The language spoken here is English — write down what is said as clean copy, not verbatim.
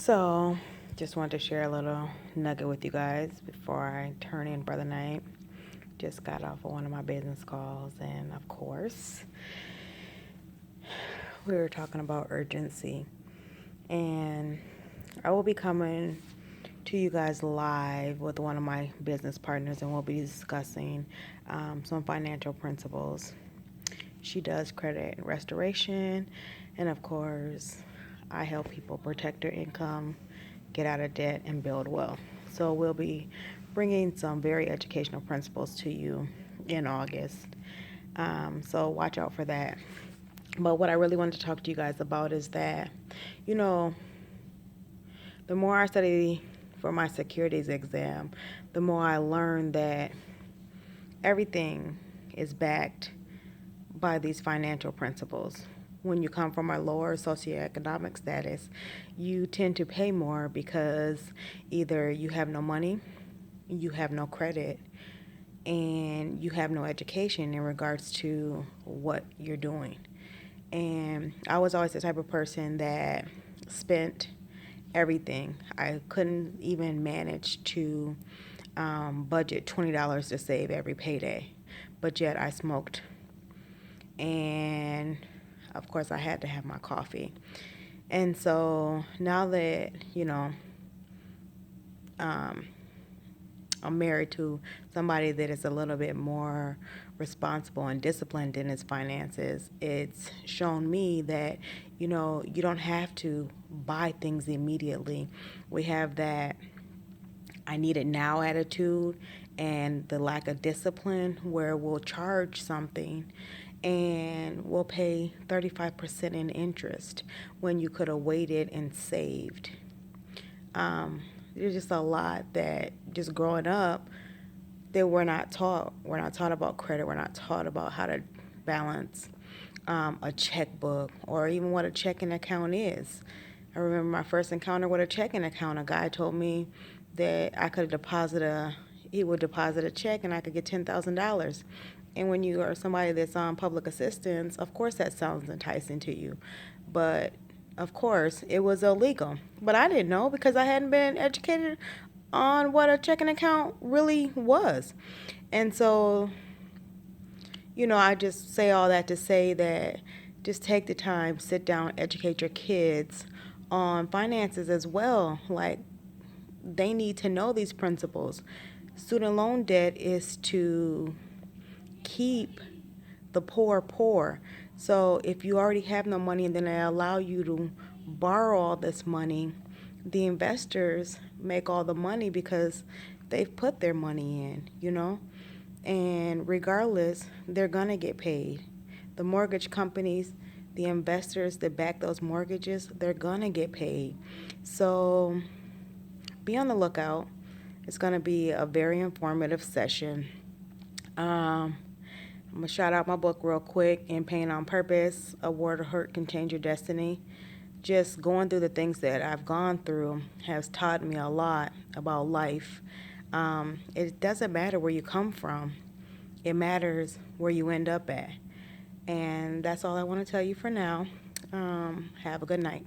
So, just wanted to share a little nugget with you guys before I turn in for the night. Just got off of one of my business calls, and of course, we were talking about urgency. And I will be coming to you guys live with one of my business partners, and we'll be discussing some financial principles. She does credit restoration, and of course, I help people protect their income, get out of debt, and build wealth. So we'll be bringing some very educational principles to you in August. So watch out for that. But what I really wanted to talk to you guys about is that, you know, the more I study for my securities exam, the more I learn that everything is backed by these financial principles. When you come from a lower socioeconomic status, you tend to pay more because either you have no money, you have no credit, and you have no education in regards to what you're doing. And I was always the type of person that spent everything. I couldn't even manage to budget $20 to save every payday, but yet I smoked. And of course, I had to have my coffee. And so now that, um, I'm married to somebody that is a little bit more responsible and disciplined in his finances, it's shown me that, you don't have to buy things immediately. We have that I need it now attitude and the lack of discipline where we'll charge something and we'll pay 35% in interest when you could have waited and saved. There's just a lot that just growing up that we're not taught. We're not taught about credit. We're not taught about how to balance a checkbook or even what a checking account is. I remember my first encounter with a checking account. A guy told me that he would deposit a check and I could get $10,000. And when you are somebody that's on public assistance, of course that sounds enticing to you. But of course it was illegal. But I didn't know because I hadn't been educated on what a checking account really was. And so, I just say all that to say that just take the time, sit down, educate your kids on finances as well. Like, they need to know these principles. Student loan debt is to keep the poor poor. So if you already have no money and then they allow you to borrow all this money, the investors make all the money because they've put their money in. And regardless, they're going to get paid. The mortgage companies, the investors that back those mortgages, they're going to get paid. So be on the lookout. It's going to be a very informative session. I'm going to shout out my book real quick, In Pain on Purpose, A Word of Hurt Can Change Your Destiny. Just going through the things that I've gone through has taught me a lot about life. It doesn't matter where you come from. It matters where you end up at. And that's all I want to tell you for now. Have a good night.